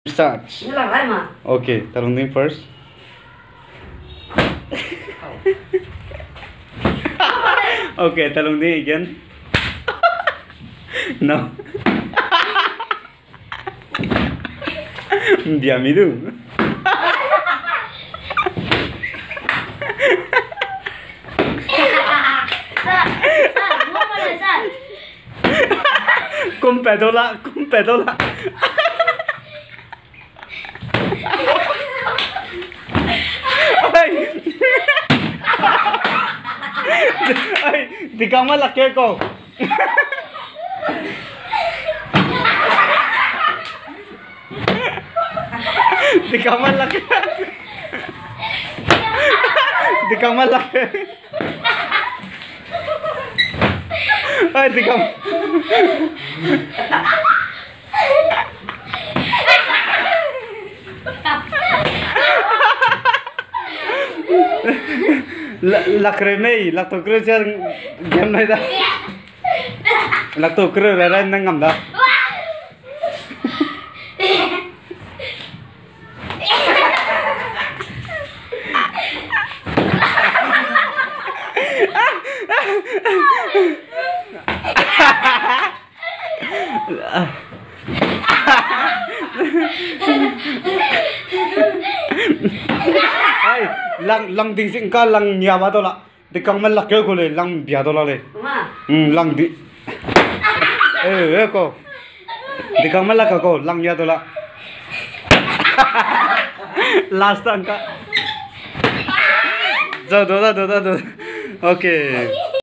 Start. Okay, Talunding first. Okay, Talunding again. No. Diamidu. Kumpedola. Ay, di ka malaki ko. Di ka malaki. Di ka malaki. Ay, di ka. Lakremei, laktokre siya game na ita. Laktokre rara nang ngamda. Ay, lang ding sing ka lang nyawa to la. Di kang man lakyo ko le, lang biya to la le. Lang di. Ko. Di kang man lakyo ko, lang nyawa to la. Last time ka. Do. Okay.